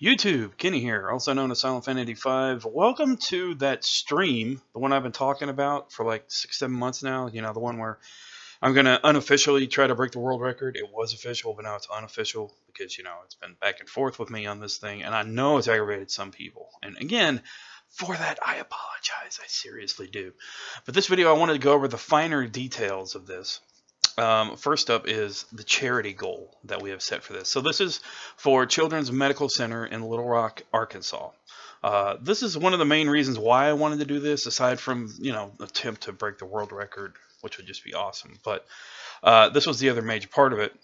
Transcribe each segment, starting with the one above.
YouTube, Kenny here, also known as SilentFan85. Welcome to that stream, the one I've been talking about for like 6-7 months now. You know, the one where I'm going to unofficially try to break the world record. It was official, but now it's unofficial because, you know, it's been back and forth with me on this thing. And I know it's aggravated some people. And again, for that, I apologize. I seriously do. But this video, I wanted to go over the finer details of this. First up is the charity goal that we have set for this. So this is for Children's Medical Center in Little Rock, Arkansas. This is one of the main reasons why I wanted to do this, aside from, you know, attempt to break the world record, which would just be awesome. But this was the other major part of it.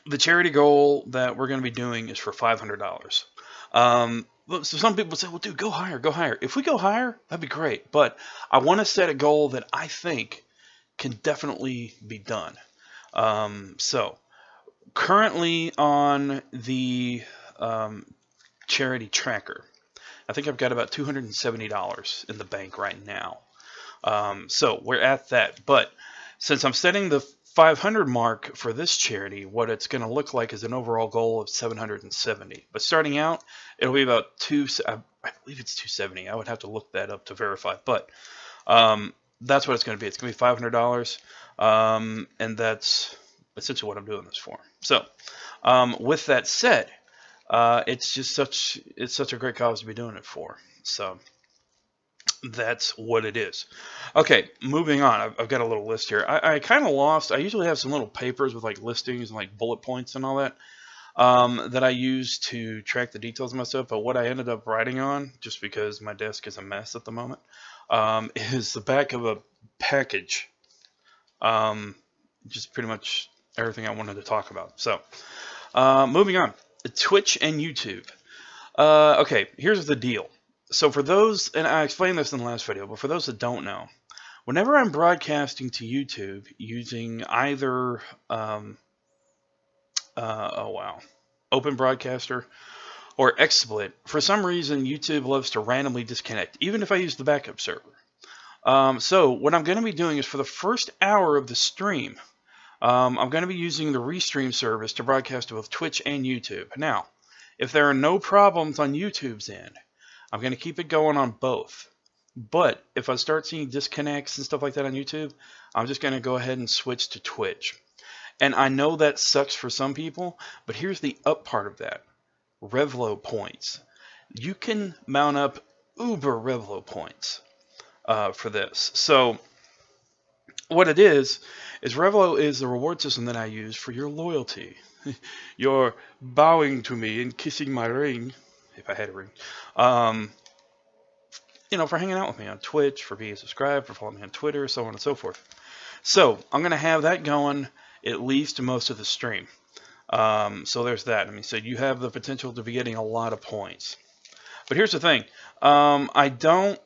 The charity goal that we're going to be doing is for $500. So some people say, well, dude, go higher, go higher. If we go higher, that'd be great. But I want to set a goal that I think can definitely be done. So currently on the charity tracker, I think I've got about $270 in the bank right now. So we're at that. But since I'm setting the 500 mark for this charity, what it's going to look like is an overall goal of 770. But starting out, it'll be about I believe it's 270. I would have to look that up to verify. But that's what it's going to be. It's going to be $500, and that's essentially what I'm doing this for. So, with that said, it's such a great cause to be doing it for. So, that's what it is. Okay, moving on. I've got a little list here. I kind of lost. I usually have some little papers with like listings and like bullet points and all that that I use to track the details of my stuff. But what I ended up writing on, just because my desk is a mess at the moment, is the back of a package. Just pretty much everything I wanted to talk about. So, moving on. Twitch and YouTube. Okay, here's the deal. So for those, and I explained this in the last video, but for those that don't know, whenever I'm broadcasting to YouTube using either, Open Broadcaster or XSplit, for some reason YouTube loves to randomly disconnect, even if I use the backup server. So what I'm going to be doing is for the first hour of the stream, I'm going to be using the Restream service to broadcast to both Twitch and YouTube. Now, if there are no problems on YouTube's end, I'm going to keep it going on both. But if I start seeing disconnects and stuff like that on YouTube, I'm just going to go ahead and switch to Twitch. And I know that sucks for some people, but here's the up part of that. Revelo points. You can mount up uber Revelo points for this. So what it is Revelo is the reward system that I use for your loyalty. You're bowing to me and kissing my ring, if I had a ring. You know, for hanging out with me on Twitch, for being subscribed, for following me on Twitter, so on and so forth. So I'm going to have that going at least most of the stream. So there's that. I mean, so you have the potential to be getting a lot of points. But here's the thing. I don't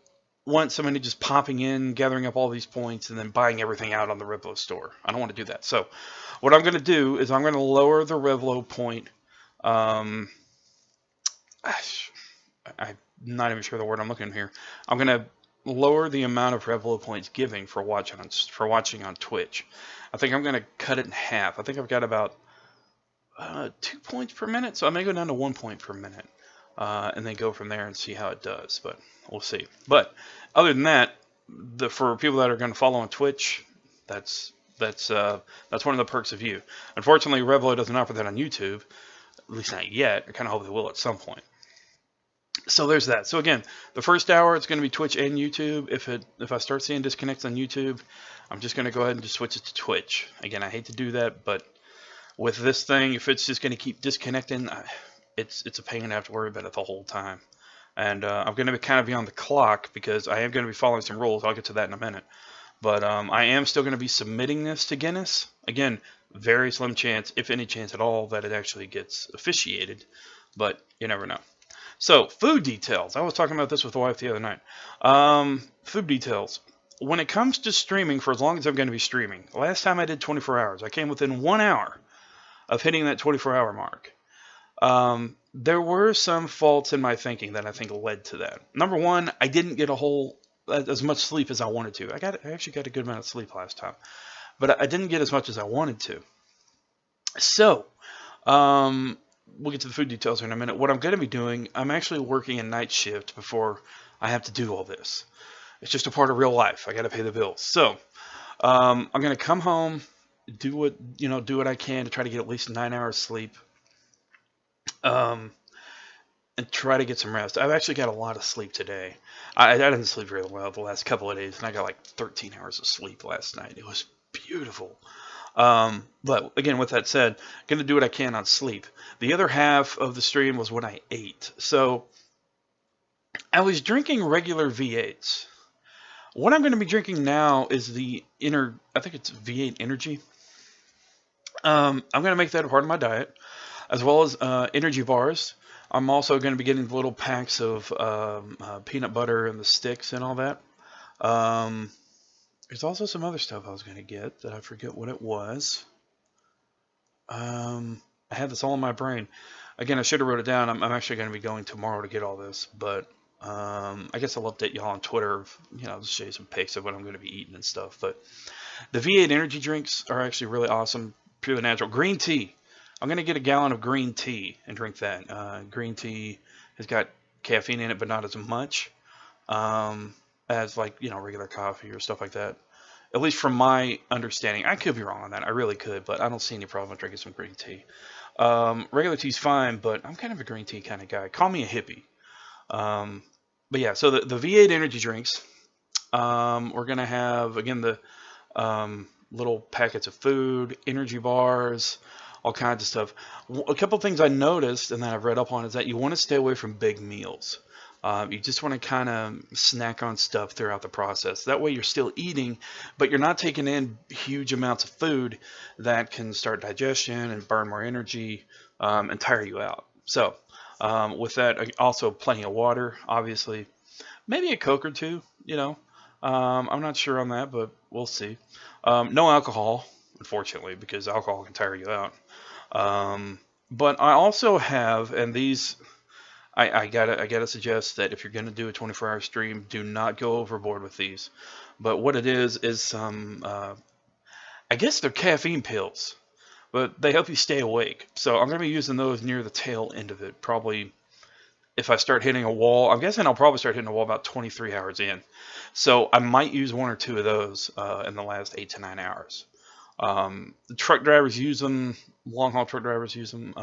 want somebody just popping in, gathering up all these points, and then buying everything out on the Revelo store. I don't want to do that. So what I'm going to do is I'm going to lower the Revelo point. I'm not even sure the word I'm looking here. I'm going to lower the amount of Revelo points giving for watching on Twitch. I think I'm going to cut it in half. I think I've got about 2 points per minute, so I may go down to 1 point per minute, and then go from there and see how it does. But we'll see. But other than that, for people that are going to follow on Twitch, that's one of the perks of you. Unfortunately, Revelo doesn't offer that on YouTube, at least not yet. I kind of hope they will at some point. So there's that. So again, the first hour it's going to be Twitch and YouTube. If I start seeing disconnects on YouTube, I'm just going to go ahead and just switch it to Twitch. Again, I hate to do that, but with this thing, if it's just going to keep disconnecting, it's a pain to have to worry about it the whole time. And I'm going to kind of be on the clock because I am going to be following some rules. I'll get to that in a minute. But I am still going to be submitting this to Guinness. Again, very slim chance, if any chance at all, that it actually gets officiated. But you never know. So, food details. I was talking about this with the wife the other night. Food details. When it comes to streaming, for as long as I'm going to be streaming, last time I did 24 hours, I came within 1 hour of hitting that 24-hour mark. There were some faults in my thinking that I think led to that. Number one, I didn't get as much sleep as I wanted to. I actually got a good amount of sleep last time, but I didn't get as much as I wanted to. So, we'll get to the food details here in a minute. What I'm going to be doing, I'm actually working a night shift before I have to do all this. It's just a part of real life. I got to pay the bills. So I'm going to come home, do what I can to try to get at least 9 hours sleep, and try to get some rest. I've actually got a lot of sleep today. I didn't sleep very well the last couple of days, and I got like 13 hours of sleep last night. It was beautiful. But again, with that said, going to do what I can on sleep. The other half of the stream was when I ate. So I was drinking regular V8s. What I'm going to be drinking now is I think it's V8 Energy. I'm going to make that a part of my diet, as well as energy bars. I'm also going to be getting the little packs of peanut butter and the sticks and all that. There's also some other stuff I was going to get that I forget what it was. I had this all in my brain. Again, I should have wrote it down. I'm actually going to be going tomorrow to get all this, but I guess I'll update y'all on Twitter. I'll show you some pics of what I'm going to be eating and stuff. But the V8 energy drinks are actually really awesome, purely natural. Green tea. I'm going to get a gallon of green tea and drink that. Green tea has got caffeine in it, but not as much as like, regular coffee or stuff like that. At least from my understanding. I could be wrong on that. I really could, but I don't see any problem with drinking some green tea. Regular tea's fine, but I'm kind of a green tea kind of guy. Call me a hippie. But yeah, so the V8 energy drinks, we're going to have, again, the little packets of food, energy bars, all kinds of stuff. A couple things I noticed and that I've read up on is that you want to stay away from big meals. You just want to kind of snack on stuff throughout the process. That way you're still eating, but you're not taking in huge amounts of food that can start digestion and burn more energy and tire you out. So with that, also plenty of water, obviously. Maybe a Coke or two, I'm not sure on that, but we'll see. No alcohol, unfortunately, because alcohol can tire you out. But I also have, and these... I gotta suggest that if you're gonna do a 24-hour stream, do not go overboard with these. But what it is some, I guess they're caffeine pills, but they help you stay awake. So I'm gonna be using those near the tail end of it. Probably, if I start hitting a wall, I'm guessing I'll probably start hitting a wall about 23 hours in. So I might use 1 or 2 of those in the last 8 to 9 hours. The truck drivers use them, long haul truck drivers use them,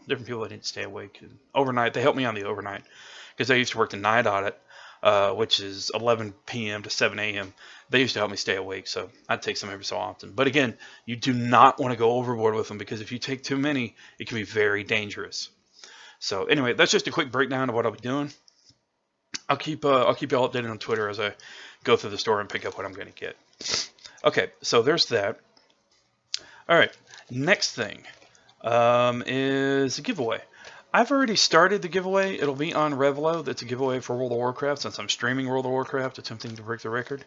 different people that need to stay awake. And overnight, they help me on the overnight because I used to work the night audit, which is 11 p.m. to 7 a.m. They used to help me stay awake, so I'd take some every so often. But again, you do not want to go overboard with them because if you take too many, it can be very dangerous. So anyway, that's just a quick breakdown of what I'll be doing. I'll keep y'all updated on Twitter as I go through the store and pick up what I'm going to get. Okay, so there's that. All right, next thing is a giveaway. I've already started the giveaway. It'll be on Rebelo. That's a giveaway for World of Warcraft since I'm streaming World of Warcraft, attempting to break the record.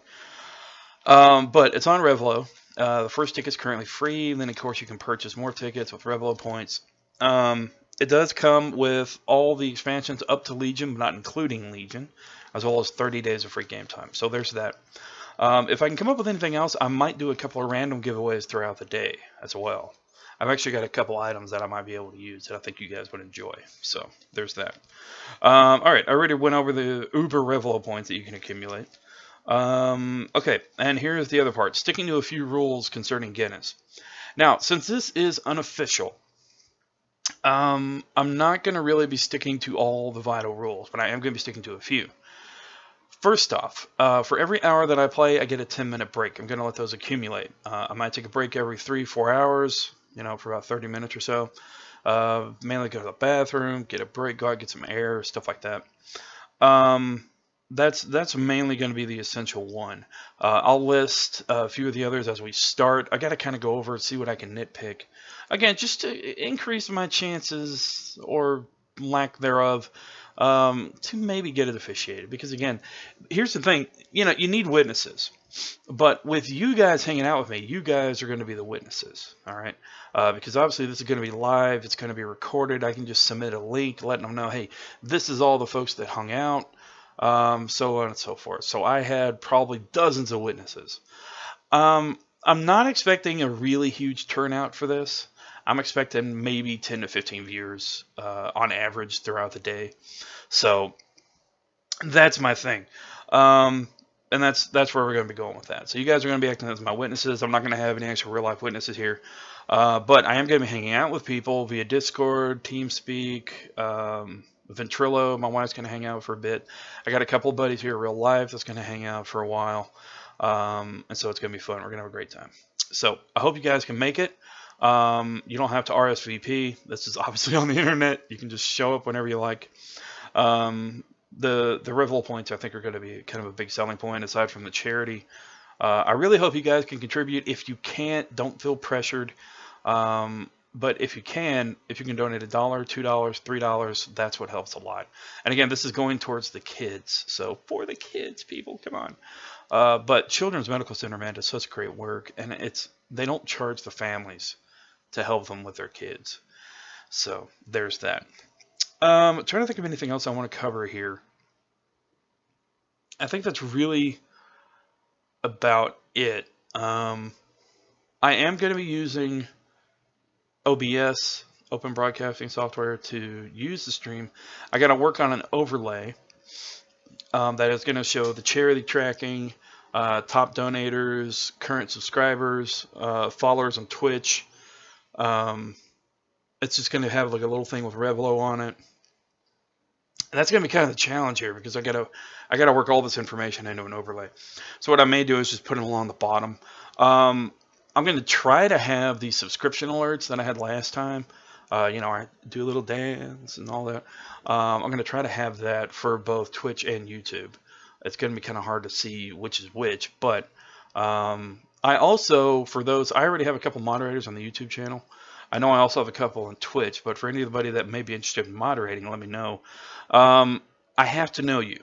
But it's on Rebelo. The first ticket's currently free. Then, of course, you can purchase more tickets with Rebelo points. It does come with all the expansions up to Legion, but not including Legion, as well as 30 days of free game time. So there's that. If I can come up with anything else, I might do a couple of random giveaways throughout the day as well. I've actually got a couple items that I might be able to use that I think you guys would enjoy. So there's that. All right, I already went over the Uber Revelo points that you can accumulate. Okay, and here's the other part. Sticking to a few rules concerning Guinness. Now, since this is unofficial, I'm not going to really be sticking to all the vital rules, but I am going to be sticking to a few. First off, for every hour that I play, I get a 10-minute break. I'm going to let those accumulate. I might take a break every 3-4 hours, for about 30 minutes or so. Mainly go to the bathroom, get a break, go out, get some air, stuff like that. That's mainly going to be the essential one. I'll list a few of the others as we start. I got to kind of go over and see what I can nitpick. Again, just to increase my chances, or lack thereof, to maybe get it officiated. Because again, here's the thing, you need witnesses. But with you guys hanging out with me, you guys are going to be the witnesses, all right? Because obviously this is going to be live, it's going to be recorded. I can just submit a link letting them know, hey, this is all the folks that hung out, so on and so forth. So I had probably dozens of witnesses. I'm not expecting a really huge turnout for this. I'm expecting maybe 10 to 15 viewers on average throughout the day. So that's my thing. And that's where we're going to be going with that. So you guys are going to be acting as my witnesses. I'm not going to have any actual real life witnesses here. But I am going to be hanging out with people via Discord, TeamSpeak, Ventrilo. My wife's going to hang out for a bit. I got a couple buddies here in real life that's going to hang out for a while. And so it's going to be fun. We're going to have a great time. So I hope you guys can make it. You don't have to RSVP. This is obviously on the internet. You can just show up whenever you like. The Rebelo points I think are going to be kind of a big selling point aside from the charity. I really hope you guys can contribute. If you can't, don't feel pressured. But if you can donate $1, $2, $3, that's what helps a lot. And again, this is going towards the kids. So for the kids, people, come on. But Children's Medical Center, man, does such great work, and they don't charge the families to help them with their kids. So there's that. I'm trying to think of anything else I want to cover here. I think that's really about it. I am going to be using OBS, Open Broadcasting Software, to use the stream. I got to work on an overlay that is going to show the charity tracking, top donators, current subscribers, followers on Twitch. It's just going to have like a little thing with Rebelo on it. And that's going to be kind of the challenge here because I gotta work all this information into an overlay. So what I may do is just put it along the bottom. I'm going to try to have the subscription alerts that I had last time. I do a little dance and all that. I'm going to try to have that for both Twitch and YouTube. It's going to be kind of hard to see which is which, but I also, for those, I already have a couple moderators on the YouTube channel. I know I also have a couple on Twitch, but for anybody that may be interested in moderating, let me know. I have to know you.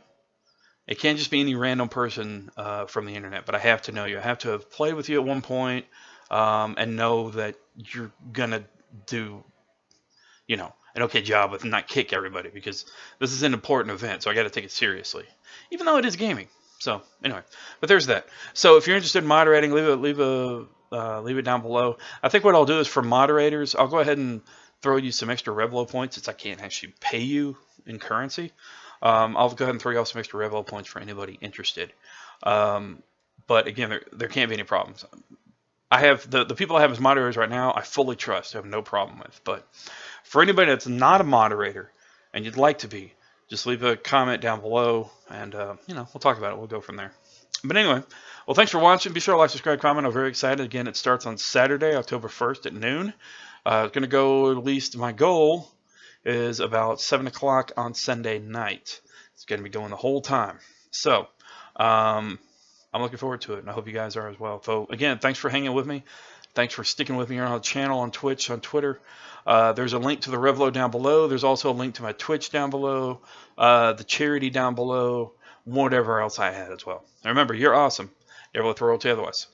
It can't just be any random person from the internet, but I have to know you. I have to have played with you at one point and know that you're going to do, an okay job with not kick everybody, because this is an important event, so I got to take it seriously, even though it is gaming. So anyway, but there's that. So if you're interested in moderating, leave it down below. I think what I'll do is for moderators, I'll go ahead and throw you some extra Rebelo points since I can't actually pay you in currency. I'll go ahead and throw you off some extra Rebelo points for anybody interested. But again, there can't be any problems. I have the people I have as moderators right now, I fully trust. I have no problem with. But for anybody that's not a moderator and you'd like to be, just leave a comment down below, and we'll talk about it. We'll go from there. But anyway, well, thanks for watching. Be sure to like, subscribe, comment. I'm very excited. Again, it starts on Saturday, October 1st at noon. It's going to go, at least my goal is about 7 o'clock on Sunday night. It's going to be going the whole time. So I'm looking forward to it, and I hope you guys are as well. So again, thanks for hanging with me. Thanks for sticking with me here on the channel, on Twitch, on Twitter. There's a link to the Rebelo down below. There's also a link to my Twitch down below, the charity down below, whatever else I had as well. And remember, you're awesome. Never let the world tell you otherwise.